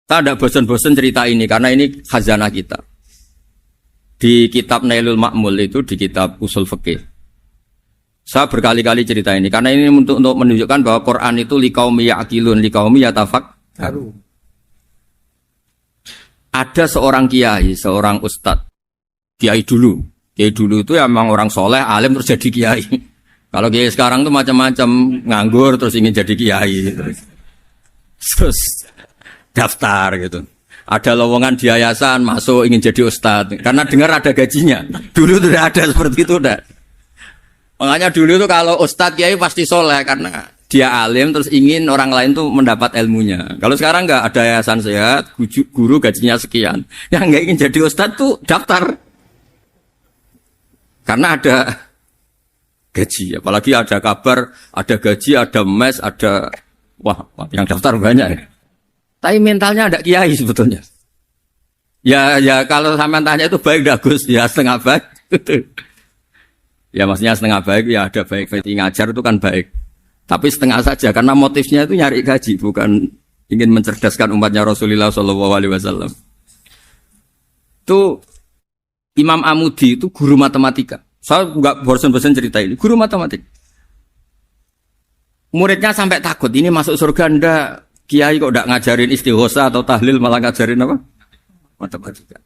Saya tidak bosan-bosan cerita ini karena ini khazanah kita. Di kitab Nailul Ma'mul itu, di kitab Usul Fiqih. Saya berkali-kali cerita ini karena ini untuk menunjukkan bahwa Quran itu liqaumi ya'qilun, liqaumi yatafakkarun. Ada seorang kiai, seorang ustadz, kiai dulu. Kiai dulu itu emang orang soleh, alim terus jadi kiai. Kalau kiai sekarang tuh macam-macam, nganggur terus ingin jadi kiai. Terus daftar gitu. Ada lowongan di yayasan, masuk ingin jadi ustadz. Karena dengar ada gajinya. Dulu tuh ada seperti itu udah. Makanya dulu tuh kalau ustadz kiai pasti soleh karena dia alim terus ingin orang lain tuh mendapat ilmunya. Kalau sekarang nggak ada yayasan sehat, guru gajinya sekian. Yang nggak ingin jadi ustadz tuh daftar. Karena ada gaji, apalagi ada kabar, ada gaji, ada mes, ada wah yang daftar banyak ya. Tapi mentalnya ada kiai sebetulnya. Ya kalau sampean tanya itu baik dah Gus, ya setengah baik. Ya maksudnya setengah baik ya ada baik ngajar itu kan baik. Tapi setengah saja karena motifnya itu nyari gaji bukan ingin mencerdaskan umatnya Rasulullah SAW. Itu Imam Amudi itu guru matematika. Saya enggak bosan-bosan cerita ini. Guru matematika. Muridnya sampai takut ini masuk surga ndak. Kiai kok enggak ngajarin istighosa atau tahlil malah ngajarin apa? Matematika.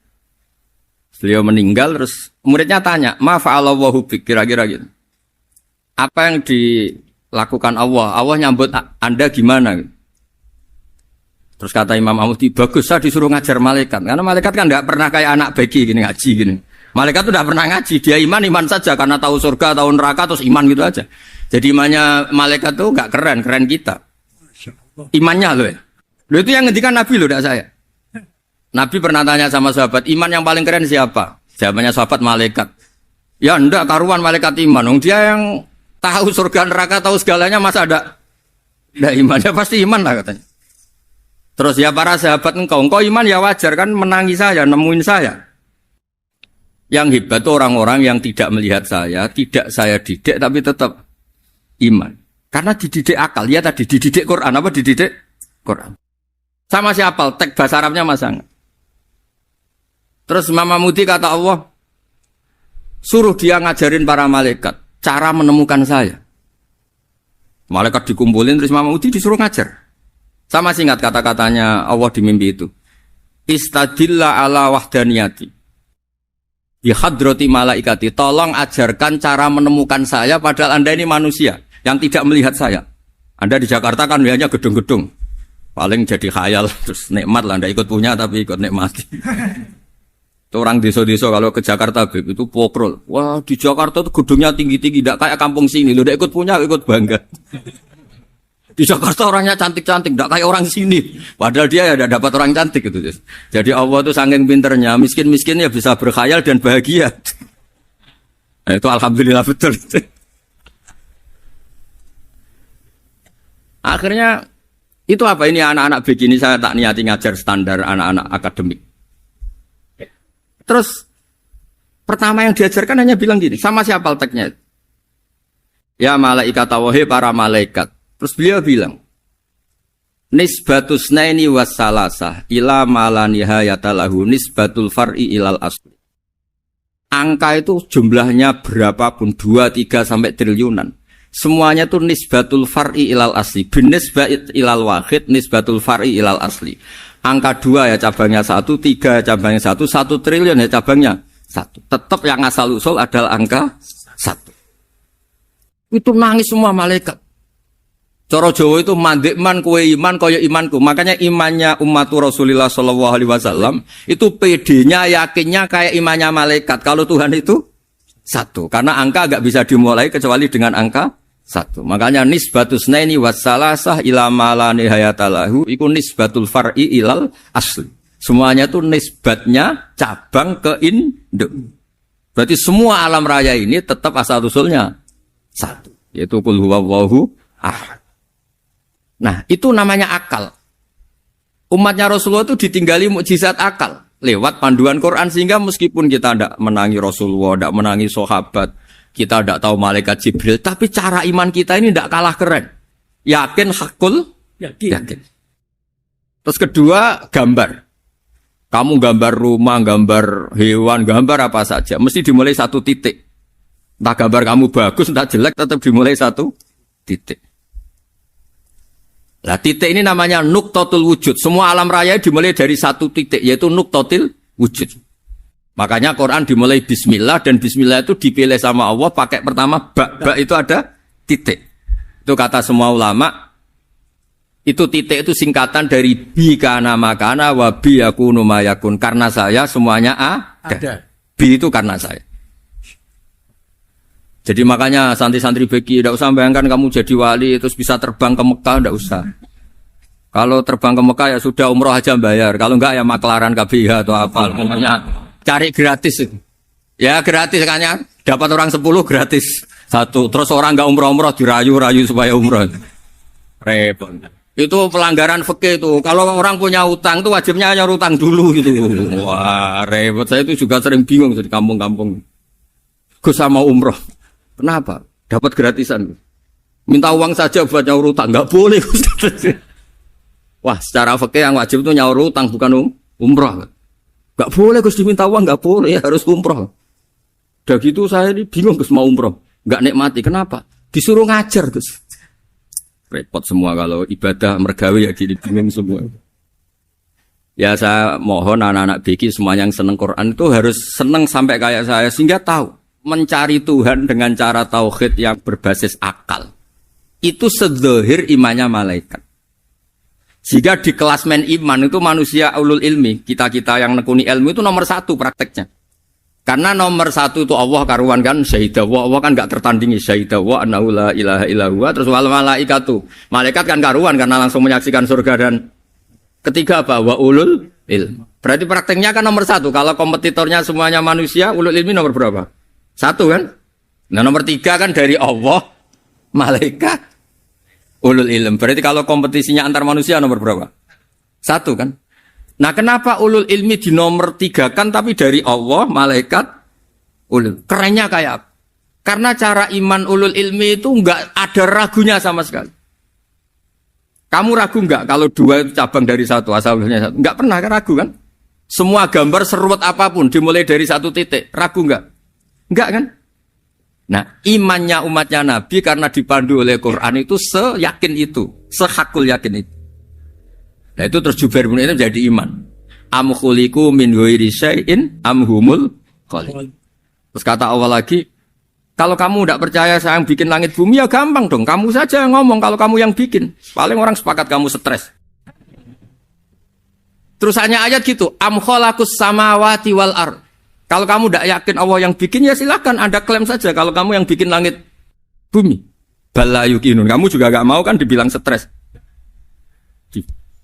Beliau meninggal terus muridnya tanya, "Ma fa'alallahu bik?" Kira-kira gitu. Apa yang dilakukan Allah? Allah nyambut Anda gimana? Terus kata Imam Amudi, "Bagus saya disuruh ngajar malaikat." Karena malaikat kan enggak pernah kayak anak beki gini ngaji gini. Malaikat itu enggak pernah ngaji, dia iman saja karena tahu surga, tahu neraka terus iman gitu aja. Jadi imannya malaikat tuh enggak keren kita. Imannya loh ya. Loh itu yang ngendikan Nabi loh, enggak saya. Nabi pernah tanya sama sahabat, iman yang paling keren siapa? Jawabannya sahabat malaikat. Ya enggak karuan malaikat iman. Dia yang tahu surga neraka, tahu segalanya masa ada imannya pasti iman lah katanya. Terus ya para sahabat engkau iman ya wajar kan menangi saya, nemuin saya. Yang hebat itu orang-orang yang tidak melihat saya, tidak saya didik tapi tetap iman. Karena dididik akal, ya tadi dididik Quran, apa dididik Quran. Sama siapa? Teks bahasa Arabnya masang. Terus Imam Amudi kata Allah, suruh dia ngajarin para malaikat cara menemukan saya. Malaikat dikumpulin terus Imam Amudi disuruh ngajar. Sama singkat kata-katanya Allah di mimpi itu. Istadilla ala wahdaniyati. Bi hadrati malaikati, tolong ajarkan cara menemukan saya padahal Anda ini manusia yang tidak melihat saya. Anda di Jakarta kan hanya gedung-gedung. Paling jadi khayal terus nikmat lah Anda ikut punya tapi ikut nikmati. Orang desa-desa kalau ke Jakarta itu pokrol. Wah, di Jakarta tuh gedungnya tinggi-tinggi enggak kayak kampung sini. Lu udah ikut punya ikut bangga. Di Jakarta orangnya cantik-cantik, enggak kayak orang sini. Padahal dia ya udah dapat orang cantik gitu. Jadi Allah tuh saking pinternya, miskin-miskin ya bisa berkhayal dan bahagia. Nah, itu alhamdulillah betul. Akhirnya itu apa ini anak-anak begini saya tak niati ngajar standar anak-anak akademik. Terus pertama yang diajarkan hanya bilang gini, sama siapa teksnya? Ya malaikat wahi para malaikat. Terus beliau bilang, nisbatus naini wassalasah ila malanihayatalahu nisbatul far'i ilal asli. Angka itu jumlahnya berapapun 2, 3 sampai triliunan. Semuanya itu nisbatul far'i ilal asli. Binisbat ilal wahid nisbatul far'i ilal asli. Angka 2 ya cabangnya 1, 3 cabangnya 1, 1 triliun ya cabangnya 1. Tetap yang asal usul adalah angka 1. Itu nangis semua malaikat. Cara Jawa itu mandekman kue iman kaya imanku. Makanya imannya umat Rasulullah SAW itu PD-nya yakinnya kayak imannya malaikat. Kalau Tuhan itu 1. Karena angka agak bisa dimulai kecuali dengan angka 1. Makanya nisbatus naini wassalasah ila malanihayatalahu iku nisbatul far'i ilal asli. Semuanya itu nisbatnya cabang ke induk. Berarti semua alam raya ini tetap asal usulnya 1. Yaitu qul huwallahu ahad. Nah, itu namanya akal. Umatnya Rasulullah itu ditinggali mukjizat akal lewat panduan Quran sehingga meskipun kita tidak menangi Rasulullah, tidak menangi sahabat, kita tidak tahu malaikat Jibril, tapi cara iman kita ini tidak kalah keren. Yakin hakul yakin. Terus kedua, gambar. Kamu gambar rumah, gambar hewan, gambar apa saja. Mesti dimulai satu titik. Entah gambar kamu bagus, entah jelek, tetap dimulai satu titik. Nah, titik ini namanya nuqtatul wujud. Semua alam raya dimulai dari satu titik, yaitu nuqtatil wujud. Makanya Quran dimulai bismillah, dan bismillah itu dipilih sama Allah pakai pertama ba itu ada titik. Itu kata semua ulama. Itu titik itu singkatan dari bi kana makana wa bi yakunu mayakun. Karena saya semuanya ada. Bi itu karena saya. Jadi makanya santri-santri beki tidak usah bayangkan kamu jadi wali terus bisa terbang ke Mekah, tidak usah. Kalau terbang ke Mekah ya sudah umroh aja bayar. Kalau enggak ya maklaran KBH atau apa. Pokoknya cari gratis. Ya gratis kan ya. Dapat orang 10 gratis. Satu. Terus orang enggak umroh-umroh dirayu-rayu supaya umroh. Repot. Itu pelanggaran fikih itu. Kalau orang punya utang itu wajibnya hanya utang dulu gitu. Wah, repot. Saya itu juga sering bingung di kampung-kampung. Gus sama umroh. Kenapa? Dapat gratisan. Minta uang saja buat nyaur utang. Enggak boleh. Wah, secara fikih yang wajib itu nyaur utang bukan umroh. Enggak boleh Gus diminta uang, enggak boleh, harus umroh. Udah gitu saya ini bingung Gus mau umroh. Enggak nikmati. Kenapa? Disuruh ngajar Gus. Repot semua kalau ibadah mergawe ya gini bingung semua. Ya saya mohon anak-anak BK semuanya yang seneng Quran itu harus seneng sampai kayak saya sehingga tahu mencari Tuhan dengan cara tauhid yang berbasis akal. Itu sedzahir imannya malaikat. Jika di klasmen iman itu manusia ulul ilmi, kita-kita yang nekuni ilmu itu nomor 1 prakteknya. Karena nomor 1 itu Allah karuan kan syahidah wa, Allah kan enggak tertandingi syahidah wa anna la ilaha illallah. Terus wal malaikatu, malaikat kan karuan karena langsung menyaksikan surga. Dan ketiga apa? Wa ulul ilm. Berarti prakteknya kan nomor 1. Kalau kompetitornya semuanya manusia, ulul ilmi nomor berapa? 1 kan? Nah nomor 3 kan dari Allah, malaikat, ulul ilm. Berarti kalau kompetisinya antar manusia nomor berapa? 1 kan? Nah kenapa ulul ilmi di nomor 3 kan tapi dari Allah, malaikat, ulul. Kerennya kayak apa? Karena cara iman ulul ilmi itu enggak ada ragunya sama sekali. Kamu ragu enggak kalau 2 itu cabang dari 1, asalnya 1? Enggak pernah kan ragu kan? Semua gambar seruat apapun dimulai dari 1 titik, ragu enggak? Enggak kan? Nah imannya umatnya Nabi karena dipandu oleh Quran itu seyakin itu, sehakul yakin itu. Nah itu terus Jubair bin Mut'im jadi iman. Am khuliqu min ghairi syai'in am humul khaliq. Terus kata Allah lagi, kalau kamu tidak percaya saya yang bikin langit bumi ya gampang dong. Kamu saja yang ngomong kalau kamu yang bikin. Paling orang sepakat kamu stres. Terus hanya ayat gitu, am khalaqus samawati wal ard. Kalau kamu tidak yakin Allah yang bikin ya silakan Anda klaim saja kalau kamu yang bikin langit bumi. Bala yuqinun. Kamu juga gak mau kan dibilang stres.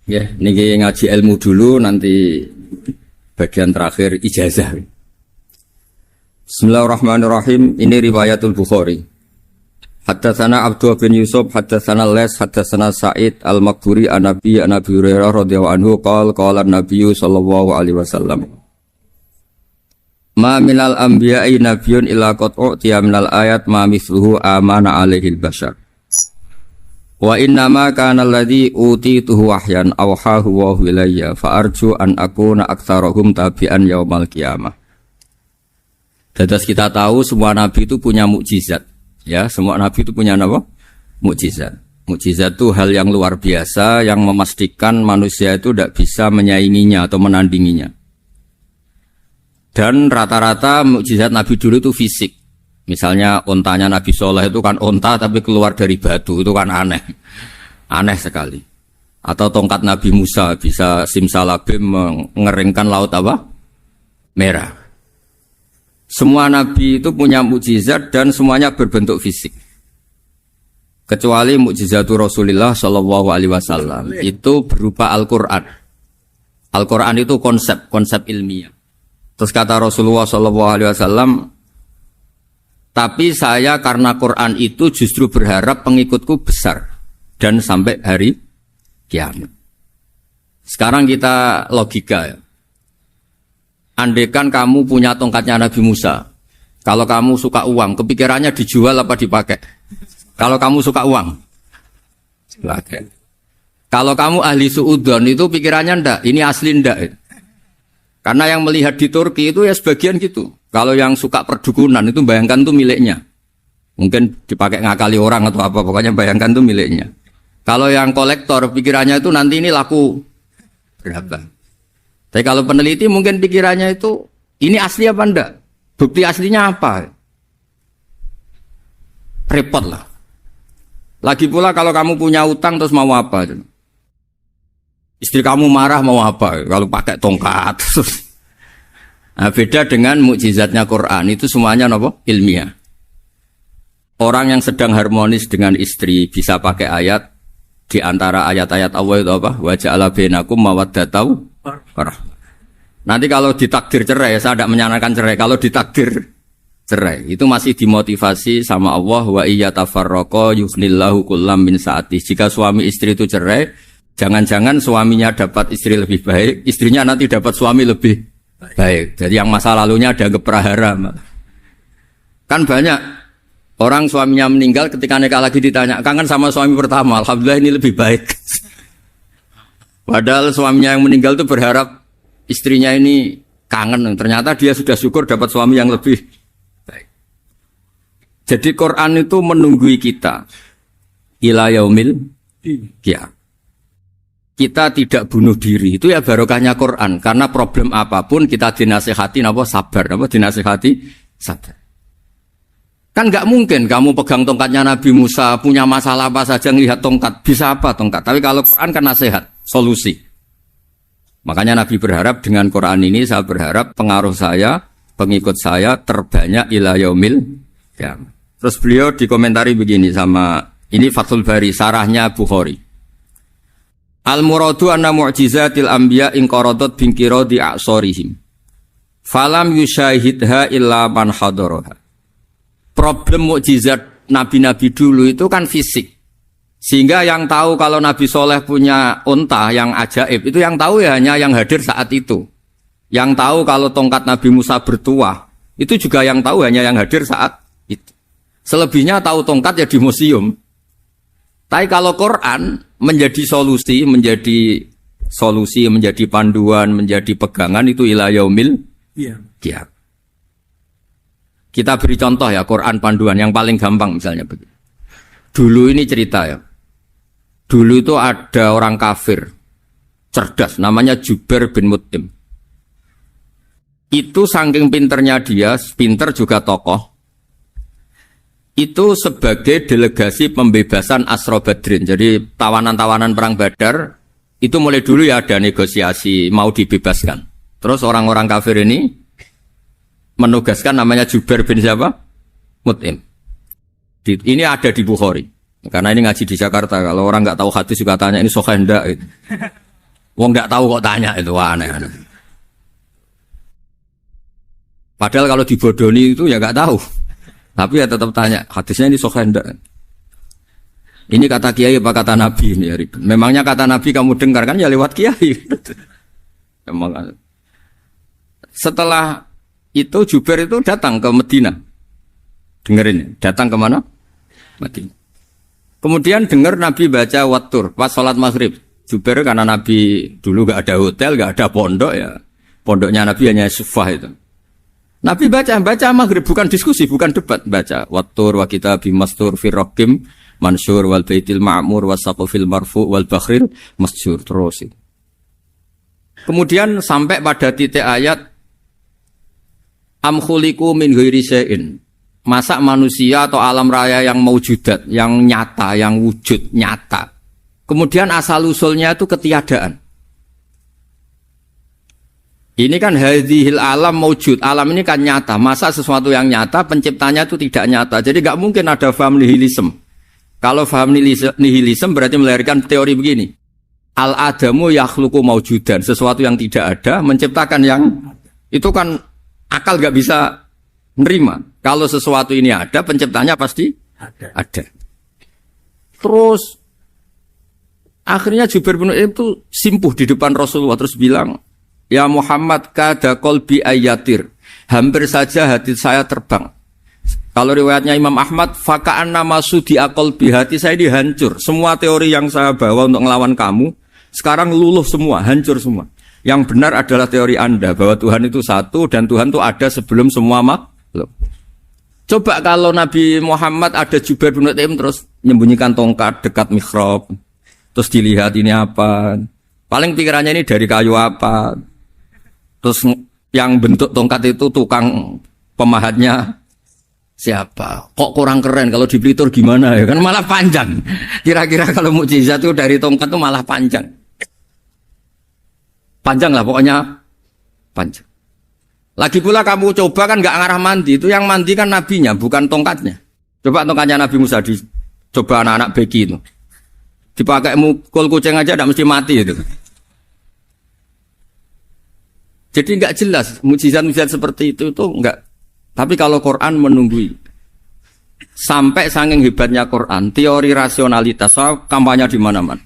Ya, niki ngaji ilmu dulu nanti bagian terakhir ijazah. Bismillahirrahmanirrahim. Ini riwayatul Bukhari. Haddatsana Abdullah bin Yusuf, haddatsana Les, haddatsana Sa'id Al-Maqburi an Nabi Hurairah radhiyallahu anhu qala an-nabiy sallallahu alaihi wasallam. Ma minal anbiya'i nabiyyun illa qad u'tiya minal ayat ma mithluhu amana alaihi al-bashar. Wa innama kana alladhi utituhu wahyan awhahu wa ilayya fa arju an akuna aktsarahum tabi'an yaumal qiyamah. Dadas kita tahu semua nabi itu punya mukjizat. Ya, semua nabi itu punya apa? Mukjizat. Mukjizat itu hal yang luar biasa yang memastikan manusia itu tidak bisa menyainginya atau menandinginya. Dan rata-rata mukjizat nabi dulu itu fisik. Misalnya ontanya Nabi Soleh itu kan onta tapi keluar dari batu, itu kan aneh. Aneh sekali. Atau tongkat Nabi Musa bisa simsalabim mengeringkan laut apa? Merah. Semua Nabi itu punya mukjizat dan semuanya berbentuk fisik. Kecuali mukjizatul Rasulullah Shallallahu Alaihi Wasallam itu berupa Al-Quran. Al-Quran itu konsep ilmiah. Terus kata Rasulullah Shallallahu Alaihi Wasallam, tapi saya karena Quran itu justru berharap pengikutku besar dan sampai hari kiamat. Sekarang kita logika ya. Andaikan kamu punya tongkatnya Nabi Musa, kalau kamu suka uang, kepikirannya dijual apa dipakai? Kalau kamu suka uang, dipakai. Kalau kamu ahli suudon itu pikirannya ndak, ini asli ndak. Karena yang melihat di Turki itu ya sebagian gitu. Kalau yang suka perdukunan itu bayangkan tuh miliknya. Mungkin dipakai ngakali orang atau apa, pokoknya bayangkan tuh miliknya. Kalau yang kolektor pikirannya itu nanti ini laku berapa. Tapi kalau peneliti mungkin pikirannya itu ini asli apa ndak? Bukti aslinya apa? Repot lah. Lagi pula kalau kamu punya utang terus mau apa? Istri kamu marah mau apa? Kalau pakai tongkat. Nah, beda dengan mukjizatnya Quran itu semuanya apa? Ilmiah. Orang yang sedang harmonis dengan istri bisa pakai ayat di antara ayat-ayat Allah itu apa? Wa ja'ala bainakum mawaddatan warahmah. Nanti kalau ditakdir cerai, saya tidak menyarankan cerai. Kalau ditakdir cerai, itu masih dimotivasi sama Allah wa iyyatafarraqa yughnillahu kullam min sa'ati. Jika suami istri itu cerai, jangan-jangan suaminya dapat istri lebih baik, istrinya nanti dapat suami lebih baik. Jadi yang masa lalunya dianggap prahara. Kan banyak orang suaminya meninggal ketika nikah lagi ditanya, kangen sama suami pertama, alhamdulillah ini lebih baik. Padahal suaminya yang meninggal itu berharap istrinya ini kangen, ternyata dia sudah syukur dapat suami yang lebih baik. Jadi Quran itu menunggui kita ila yaumil qiyamah. Kita tidak bunuh diri, itu ya barokahnya Quran. Karena problem apapun kita dinasihati apa sabar, apa dinasihati sabar. Kan nggak mungkin kamu pegang tongkatnya Nabi Musa, punya masalah apa saja ngelihat tongkat, bisa apa tongkat. Tapi kalau Quran kan nasihat, solusi. Makanya Nabi berharap dengan Quran ini, saya berharap pengaruh saya, pengikut saya terbanyak ila yaumil qiyamah. Terus beliau dikomentari begini sama, ini Fathul Bari, sarahnya Bukhari. Al-muradu anna mu'jizatil anbiya inqaradat binqiradi a'sorihim. Falam yusyahidha illa man hadaraha. Problem mukjizat nabi-nabi dulu itu kan fisik. Sehingga yang tahu kalau Nabi Soleh punya unta yang ajaib, itu yang tahu ya hanya yang hadir saat itu. Yang tahu kalau tongkat Nabi Musa bertuah, itu juga yang tahu hanya yang hadir saat itu. Selebihnya tahu tongkat ya di museum. Tapi kalau Quran menjadi solusi, menjadi panduan, menjadi pegangan itu ila yaumil qiyamah. Kita beri contoh ya Quran panduan yang paling gampang misalnya begini. Dulu ini cerita ya. Dulu itu ada orang kafir cerdas namanya Jubair bin Mut'im. Itu saking pinternya dia, pinter juga tokoh. Itu sebagai delegasi pembebasan Asra Badrin. Jadi tawanan-tawanan perang Badar itu mulai dulu ya ada negosiasi mau dibebaskan. Terus orang-orang kafir ini menugaskan namanya Jubair bin siapa? Mut'im. Ini ada di Bukhari. Karena ini ngaji di Jakarta. Kalau orang nggak tahu hadis juga tanya ini sahih ndak. Wong nggak tahu kok tanya itu aneh-aneh. Padahal kalau dibodoni itu ya nggak tahu. Tapi ya tetap tanya, hadisnya ini sahih ndak? Ini kata kiai apa kata nabi ini ya? Memangnya kata nabi kamu dengar kan ya lewat kiai. Memang. Setelah itu Jubair itu datang ke Medina. Dengerin, datang ke mana? Medina. Kemudian dengar Nabi baca Wattur pas sholat maghrib. Jubair karena Nabi dulu gak ada hotel, gak ada pondok ya. Pondoknya Nabi hanya sufah itu. Nabi baca maghrib, bukan diskusi, bukan debat, baca Wattur wa kitabi mastur firrokim mansur wal baitil ma'mur wasaqufil marfu wal bakhril masjur terus. Kemudian sampai pada titik ayat am khuliqu min ghairi syai'in. Masa manusia atau alam raya yang maujudat, yang nyata, yang wujud nyata. Kemudian asal usulnya itu ketiadaan. Ini kan hadhil alam maujud, alam ini kan nyata. Masa sesuatu yang nyata penciptanya itu tidak nyata. Jadi nggak mungkin ada faham nihilisme. Kalau faham nihilisme berarti melahirkan teori begini. Al-adamu yakhluqu maujudan, sesuatu yang tidak ada menciptakan yang itu kan akal nggak bisa menerima. Kalau sesuatu ini ada, penciptanya pasti ada. Terus akhirnya Jubair bin Mut'im itu simpuh di depan Rasulullah terus bilang, "Ya Muhammad kada qalbi ayatir." Hampir saja hati saya terbang. Kalau riwayatnya Imam Ahmad, faka'an nama sudi akol bihati saya ini hancur. Semua teori yang saya bawa untuk ngelawan kamu, sekarang luluh semua, hancur semua. Yang benar adalah teori Anda, bahwa Tuhan itu satu, dan Tuhan itu ada sebelum semua makhluk. Coba kalau Nabi Muhammad ada Jubair bin Mut'im terus menyembunyikan tongkat dekat mihrab, terus dilihat ini apa, paling pikirannya ini dari kayu apa, terus yang bentuk tongkat itu tukang pemahatnya siapa? Kok kurang keren kalau di Blitur gimana ya? Kan malah panjang. Kira-kira kalau mukjizat itu dari tongkat itu malah panjang. Panjang lah pokoknya panjang. Lagi pula kamu coba kan nggak ngarah mandi, itu yang mandi kan nabinya bukan tongkatnya. Coba tongkatnya Nabi Musa coba anak-anak beki itu. Dipakai mukul kucing aja tidak mesti mati itu. Jadi nggak jelas mukjizat-mukjizat seperti itu nggak. Tapi kalau Quran menunggui sampai saking hebatnya Quran, teori rasionalitas, soal kampanye di mana-mana.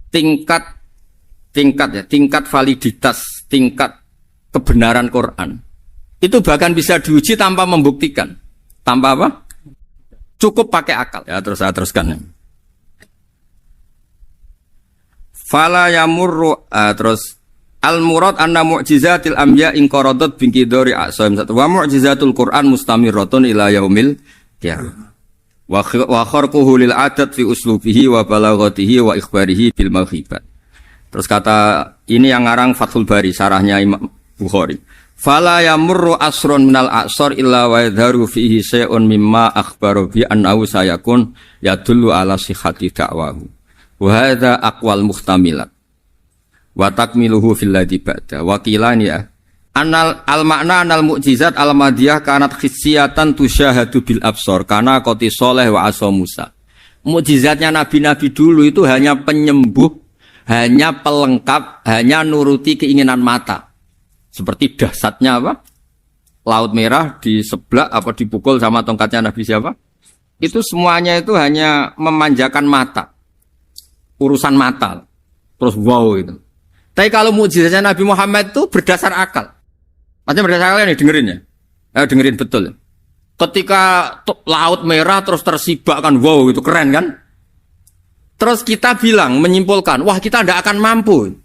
Tingkat validitas, tingkat kebenaran Quran itu bahkan bisa diuji tanpa membuktikan. Tanpa apa? Cukup pakai akal. Ya, terus saya teruskan. Fala yamurru terus al-murad anna mu'jizatil anbiya in qaradat bi qidari asaim satu wa mu'jizatul Qur'an mustamiratun ila yaumil qiyamah. Wa kharquhu lil adat fi uslubihi wa balaghatihi wa ikhbarihi bil mawhibat. Terus kata ini yang ngarang Fathul Bari sarahnya Imam Bukhari. Fala yamurru asrun minal a'sar illa wa yadharu fihi syai'un mimma akhbaru bi annahu sayakun yadullu ala sihhati da'wahu. Wa hadza aqwal muhtamilat. Wa takmiluhu fil ladzi ba'da. Wa qilani ya. Anal al makna anal mukjizat al madiyah kanat khissiyatan tusyahadu bil absar kana qati sholeh wa asa Musa. Mukjizatnya nabi-nabi dulu itu hanya penyembuh, hanya pelengkap, hanya nuruti keinginan mata. Seperti dahsyatnya apa? Laut Merah diseblak apa dipukul sama tongkatnya Nabi siapa? Itu semuanya itu hanya memanjakan mata. Urusan mata. Terus wow itu. Tapi kalau mukjizatnya Nabi Muhammad itu berdasar akal. Maksudnya berdasar akal nih dengerin ya. Dengerin betul. Ketika Laut Merah terus tersibak kan wow itu keren kan? Terus kita bilang menyimpulkan, wah kita tidak akan mampu.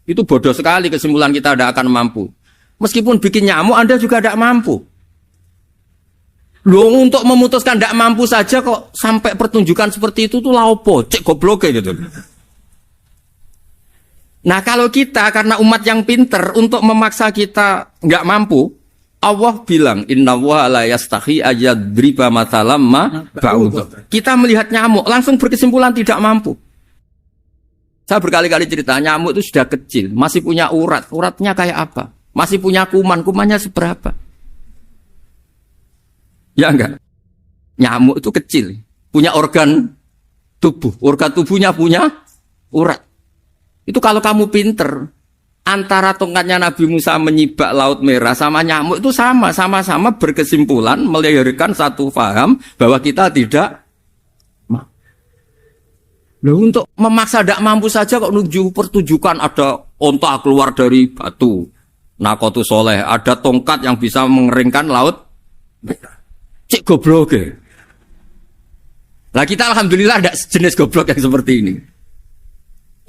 Itu bodoh sekali kesimpulan kita tidak akan mampu. Meskipun bikin nyamuk Anda juga tidak mampu. Loh untuk memutuskan tidak mampu saja kok sampai pertunjukan seperti itu tuh laopo, cek goblok gitu. Nah kalau kita karena umat yang pinter untuk memaksa kita nggak mampu, Allah bilang innallaha la yastahi ayadriba mathalam ma ba'ud. Kita melihat nyamuk langsung berkesimpulan tidak mampu. Saya berkali-kali cerita nyamuk itu sudah kecil, masih punya urat, uratnya kayak apa? Masih punya kuman, kumannya seberapa? Ya enggak? Nyamuk itu kecil, punya organ tubuhnya punya urat. Itu kalau kamu pinter, antara tongkatnya Nabi Musa menyibak Laut Merah sama nyamuk itu sama-sama berkesimpulan melahirkan satu faham bahwa kita tidak. Loh, untuk memaksa tidak mampu saja kok nuju pertunjukan ada onta keluar dari batu. Nakotu soleh, ada tongkat yang bisa mengeringkan laut. Cik goblok ya. Nah kita alhamdulillah ada jenis goblok yang seperti ini.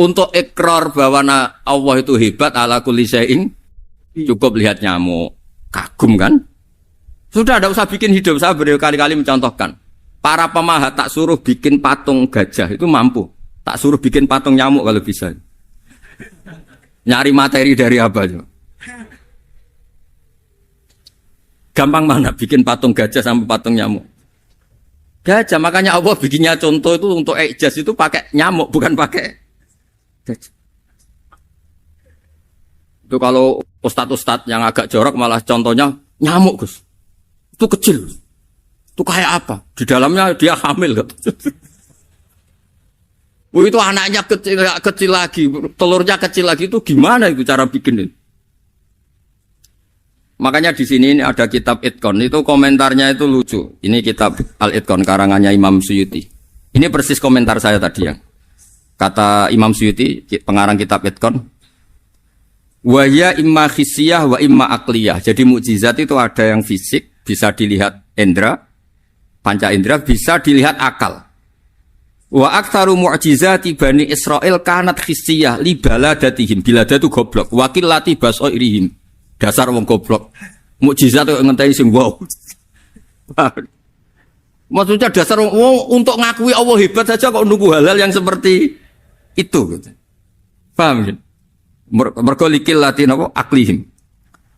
Untuk ikrar bahwa Allah itu hebat ala kulli syai'in, cukup lihat nyamuk. Kagum kan? Sudah tidak usah bikin hidup. Saya berkali-kali mencontohkan. Para pemahat tak suruh bikin patung gajah itu mampu. Tak suruh bikin patung nyamuk kalau bisa. Nyari materi dari apa coba? Gampang mana bikin patung gajah sama patung nyamuk? Gajah, makanya Allah bikinnya contoh itu untuk ijaz itu pakai nyamuk bukan pakai gajah. Itu kalau ustadz-ustadz yang agak jorok malah contohnya nyamuk Gus. Itu kecil. Itu kayak apa? Di dalamnya dia hamil. Itu anaknya kecil lagi, telurnya kecil lagi itu gimana itu cara bikin itu? Makanya di sini ini ada kitab Itqan itu komentarnya itu lucu. Ini kitab Al-Itqan karangannya Imam Suyuti. Ini persis komentar saya tadi yang kata Imam Suyuti pengarang kitab Itqan. Wa ya imma khissiyah wa imma aqliyah. Jadi mukjizat itu ada yang fisik, bisa dilihat indra, panca indra, bisa dilihat akal. Wa aktsaru mu'jizati Bani Israil kanat khissiyah li baladatihim. Bilada itu goblok. Wakil lati basoirihim. Dasar wong goblok. Mukjizat kok ngenteni sing wow. Maksudnya dasar wong untuk ngakui Allah hebat saja kok nunggu hal-hal yang seperti itu gitu. Paham kan? Mergo likil lati napa aklihim.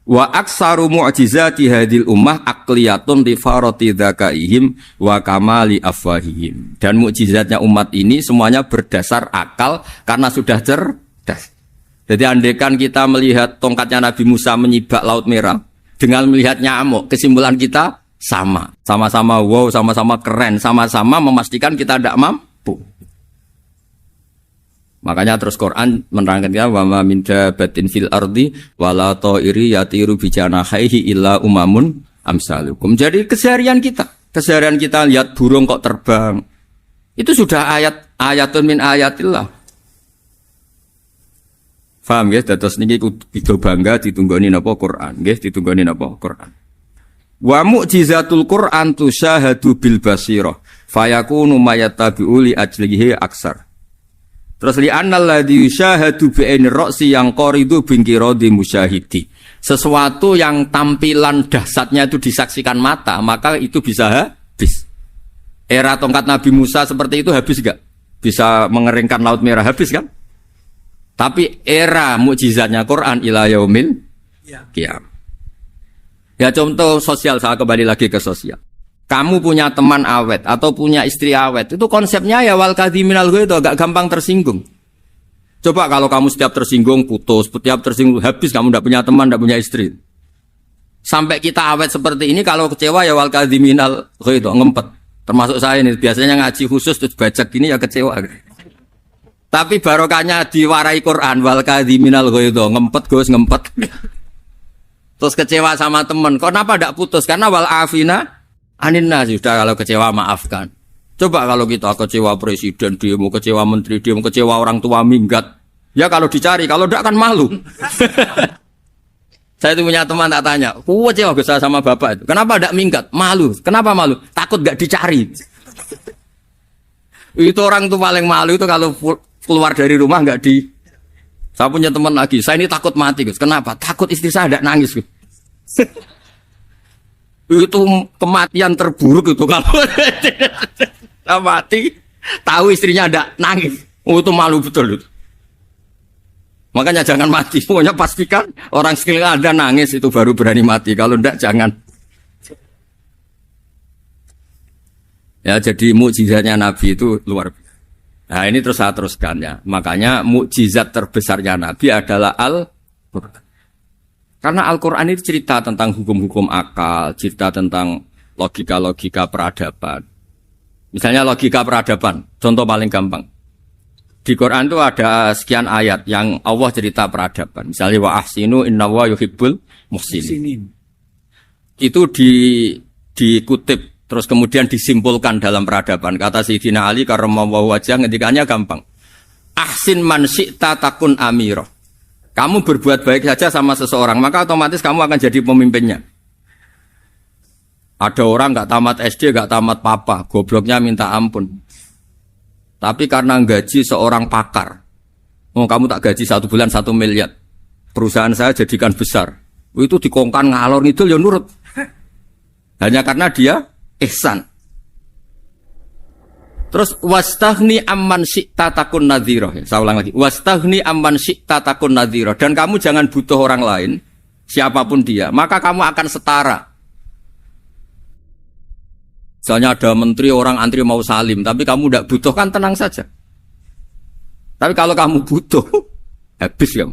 Wa aksaru mu'jizati hadil ummah aqliyatun li farati dzakaihim wa kamali afwahihim. Dan mukjizatnya umat ini semuanya berdasar akal karena sudah cerdas. Jadi andaikan kita melihat tongkatnya Nabi Musa menyibak Laut Merah dengan melihat nyamuk, kesimpulan kita sama. Sama-sama wow, sama-sama keren, sama-sama memastikan kita tidak mampu. Makanya terus Quran menerangkan kita wa ma min dabatin fil ardi wala ta'iri yatiru bi janahihi illa umamun amsalukum. Jadi keseharian kita lihat burung kok terbang. Itu sudah ayatun min ayatillah. Paham ya? Dados niki kudu bangga ditunggoni napa Quran, nggih ditunggoni napa Quran. Wa mu'jizatul Quran tusyahadu bil basirah fayakunu mayatabi'u li ajlihi aksar. Terus li annal ladzi yusyahadu bi ainir ra'si yang qaridu bingkiradi musyahidi. Sesuatu yang tampilan dahsyatnya itu disaksikan mata, maka itu bisa habis. Era tongkat Nabi Musa seperti itu habis enggak? Bisa mengeringkan Laut Merah habis kan? Tapi era mukjizatnya Quran ila yaumil qiyamah. Ya contoh sosial, saya kembali lagi ke sosial. Kamu punya teman awet atau punya istri awet, itu konsepnya ya wal kadhiminal ghaidh, agak gampang tersinggung. Coba kalau kamu setiap tersinggung putus, setiap tersinggung habis, kamu tidak punya teman, tidak punya istri. Sampai kita awet seperti ini, kalau kecewa ya wal kadhiminal ghaidh, ngempet. Termasuk saya ini, biasanya ngaji khusus terus baca gini ya kecewa. Tapi barokahnya diwarai Quran wal kadhiminal ghaidh, ngempet Gus, ngempet. Terus kecewa sama teman, kenapa tidak putus? Karena wal afina aninna, sudah kalau kecewa maafkan. Coba kalau kita kecewa presiden demo, kecewa menteri demo, kecewa orang tua minggat. Ya kalau dicari, kalau tidak kan malu. Saya itu punya teman tak tanya, kecewa gak sama bapak itu. Kenapa tidak minggat? Malu. Kenapa malu? Takut gak dicari. Itu orang tuh paling malu itu kalau keluar dari rumah gak di. Saya punya teman lagi, saya ini takut mati Gus. Kenapa? Takut istri saya tidak nangis Gus. Itu kematian terburuk itu kalau mati tahu istrinya ada nangis, itu malu betul itu. Makanya jangan mati, pokoknya pastikan orang sekeliling Anda nangis itu baru berani mati, kalau enggak jangan. Ya jadi mukjizatnya Nabi itu luar biasa. Nah ini terus saya teruskan ya, makanya mukjizat terbesarnya Nabi adalah Al-Quran. Karena Al-Quran itu cerita tentang hukum-hukum akal, cerita tentang logika-logika peradaban. Misalnya logika peradaban, contoh paling gampang. Di Quran itu ada sekian ayat yang Allah cerita peradaban. Misalnya wa ahsinu innallaha yuhibbul muhsinin. Itu dikutip, terus kemudian disimpulkan dalam peradaban. Kata Sayyidina Ali karramallahu wajhah ngendikannya gampang. Ahsin man syi'ta takun amirah. Kamu berbuat baik saja sama seseorang, maka otomatis kamu akan jadi pemimpinnya. Ada orang gak tamat SD, gak tamat papa, gobloknya minta ampun. Tapi karena gaji seorang pakar, kamu tak gaji 1 bulan 1 miliar, perusahaan saya jadikan besar. Itu dikongkan ngalor ngidul ya nurut. Hanya karena dia ihsan. Terus wastaghni amman syi'ta takun nadhira. Saya ulang lagi. Wastaghni amman syi'ta takun nadhira. Dan kamu jangan butuh orang lain, siapapun dia, maka kamu akan setara. Misalnya ada menteri orang antri mau salim, tapi kamu tidak butuh, kan tenang saja. Tapi kalau kamu butuh, habis kamu.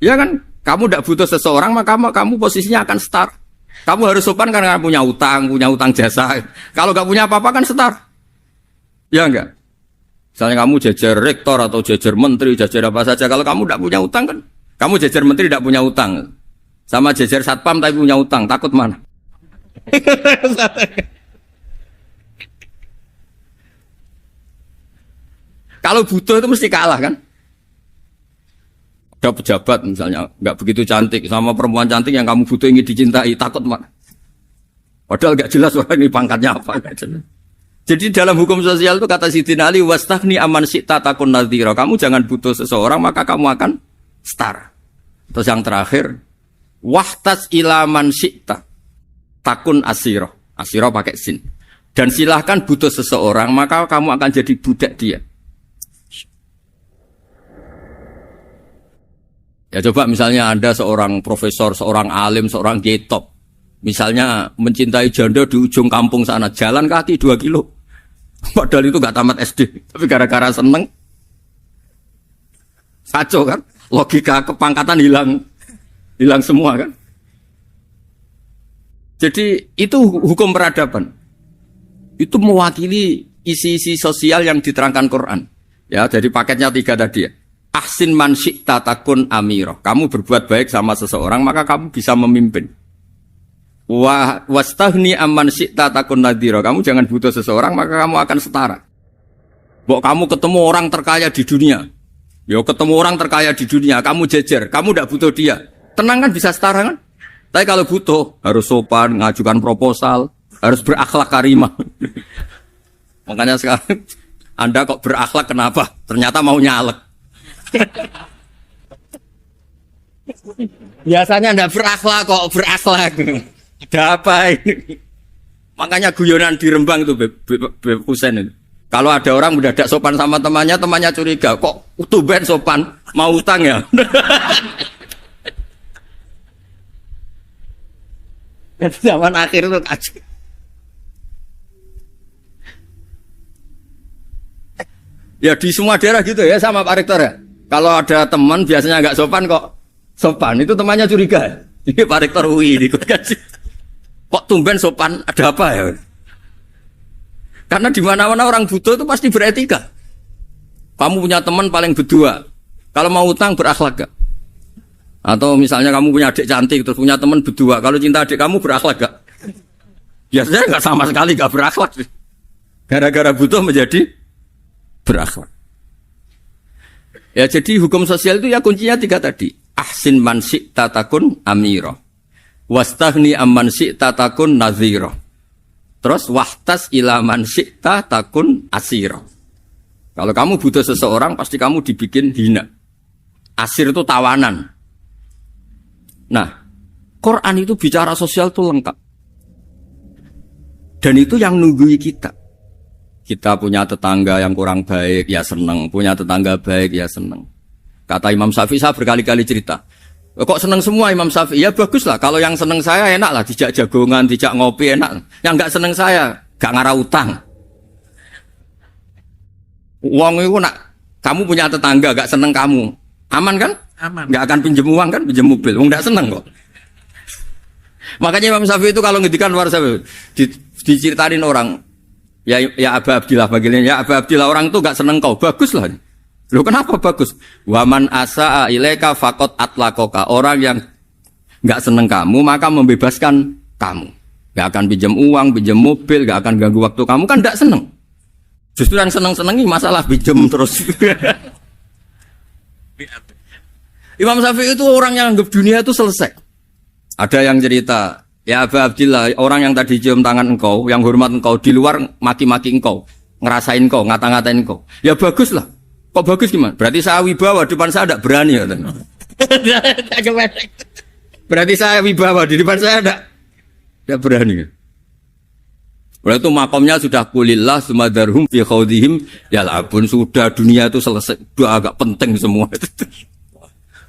Ya kan? Kamu tidak butuh seseorang, maka kamu posisinya akan setara. Kamu harus sopan karena punya utang jasa. Kalau nggak punya apa-apa kan setar. Ya enggak? Misalnya kamu jajar rektor atau jajar menteri, jajar apa saja. Kalau kamu tidak punya utang kan, kamu jajar menteri tidak punya utang. Sama jajar satpam tapi punya utang, takut mana? Kalau butuh itu mesti kalah kan? Ada pejabat misalnya nggak begitu cantik sama perempuan cantik yang kamu butuh ingin dicintai, takut mak. Padahal nggak jelas orang ini pangkatnya apa. Jadi dalam hukum sosial itu kata Sidin Ali, wastaghni aman syi'ta takun nadhira. Kamu jangan butuh seseorang maka kamu akan setara. Terus yang terakhir, wahtas ilaman syi'ta takun asira. Asira pakai sin. Dan silahkan butuh seseorang maka kamu akan jadi budak dia. Ya coba misalnya Anda seorang profesor, seorang alim, seorang kiai top. Misalnya mencintai janda di ujung kampung sana, jalan kaki 2 kilo. Padahal itu gak tamat SD. Tapi gara-gara seneng, kacau kan? Logika kepangkatan hilang semua kan? Jadi itu hukum peradaban. Itu mewakili isi-isi sosial yang diterangkan Quran. Ya, jadi paketnya 3 tadi ya. Ahsin man syi'ta takun amirah. Kamu berbuat baik sama seseorang maka kamu bisa memimpin. Wastaghni amman syi'ta takun nadhira. Kamu jangan butuh seseorang maka kamu akan setara. Bok kamu ketemu orang terkaya di dunia. Yo ketemu orang terkaya di dunia, kamu jejer, kamu tidak butuh dia. Tenang kan bisa setara kan? Tapi kalau butuh harus sopan, ngajukan proposal, harus berakhlak karimah. Makanya sekarang Anda kok berakhlak kenapa? Ternyata mau nyalek. Biasanya ndak berakhlak kok berakhlak. Ada apa ini? Makanya guyonan di Rembang itu Beb Husain itu. Kalau ada orang mendadak sopan sama temannya, temannya curiga, kok tumben sopan, mau utang ya? Zaman akhir itu kacau. Ya di semua daerah gitu ya sama Pak Rektor ya. Kalau ada teman biasanya agak sopan kok sopan, itu temannya curiga. Ini Pak Rektor UI ikut kaji. Kok tumben sopan, ada apa ya? Karena di mana-mana orang butuh itu pasti beretika. Kamu punya teman paling berdua, kalau mau utang berakhlak gak? Atau misalnya kamu punya adik cantik terus punya teman berdua, kalau cinta adik kamu berakhlak gak? Biasanya nggak sama sekali gak berakhlak. Gara-gara butuh menjadi berakhlak. Ya jadi hukum sosial itu ya kuncinya 3 tadi. Ahsin man syi'ta takun amira. Wastaghni amman syi'ta takun nadhira. Terus wahtas ila man syi'ta takun asira. Kalau kamu butuh seseorang pasti kamu dibikin hina. Asir itu tawanan. Nah, Quran itu bicara sosial itu lengkap. Dan itu yang nunggui kita. Kita punya tetangga yang kurang baik, ya seneng. Punya tetangga baik, ya seneng. Kata Imam Syafi'i, saya berkali-kali cerita. Kok seneng semua Imam Syafi'i? Ya bagus lah. Kalau yang seneng saya enak lah. Dijak jagongan, dijak ngopi enak. Yang gak seneng saya, gak ngarah utang. Uang itu nak, kamu punya tetangga gak seneng kamu. Aman kan? Aman. Gak akan pinjem uang kan? Pinjem mobil. Uang gak seneng kok. Makanya Imam Syafi'i itu kalau ngedikan luar Syafi'i, diceritain orang. Ya Aba Abdillah bagian ya Aba Abdillah orang itu gak seneng kau, bagus lah. Loh kenapa bagus? Waman asa'a ilaika faqad atlaqaka. Orang yang gak seneng kamu maka membebaskan kamu. Gak akan pinjam uang, pinjam mobil, gak akan ganggu waktu kamu kan gak seneng. Justru yang seneng-senengi masalah pinjam terus. Imam Syafi'i itu orang yang anggap dunia itu selesai. Ada yang cerita, ya Aba Abdillah, orang yang tadi cium tangan engkau, yang hormat engkau, di luar maki-maki engkau, ngerasain engkau, ngata-ngatain engkau. Ya bagus lah. Kok bagus gimana? Berarti saya wibawa, depan saya tidak berani. Ya, berarti saya wibawa, di depan saya tidak berani. Berarti itu makomnya sudah kulillah, sumadarhum fi khawdihim, yal'abun, sudah dunia itu selesai, sudah agak penting semua.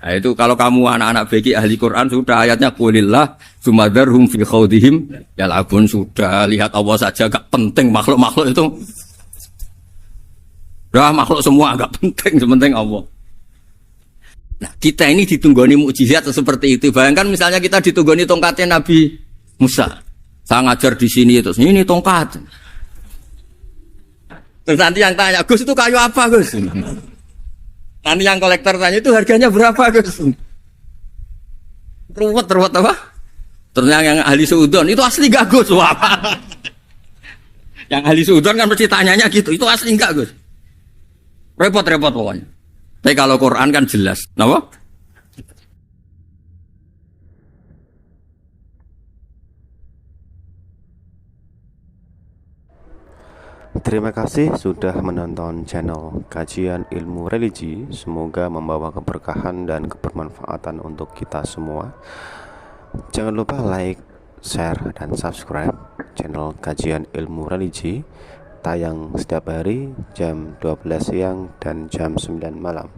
Nah, itu kalau kamu anak-anak beki ahli Quran sudah ayatnya kulillah sumadarhum fi khawdihim yal'abun, sudah lihat Allah saja agak penting, makhluk-makhluk itu dah makhluk semua agak penting, sepenting Allah. Nah kita ini ditunggoni mukjizat seperti itu. Bayangkan misalnya kita ditunggoni tongkatnya Nabi Musa, saya ngajar di sini terus ini tongkat, terus nanti yang tanya, Gus itu kayu apa Gus? Nanti yang kolektor tanya itu harganya berapa Gus? Ruwet apa? Terus yang ahli suudon itu asli gak Gus? Wah. Yang ahli suudon kan mesti tanyanya gitu, itu asli enggak Gus? Repot pokoknya. Tapi kalau Quran kan jelas, kenapa? Terima kasih sudah menonton channel Kajian Ilmu Religi. Semoga membawa keberkahan dan kebermanfaatan untuk kita semua. Jangan lupa like, share, dan subscribe channel Kajian Ilmu Religi. Tayang setiap hari jam 12 siang dan jam 9 malam.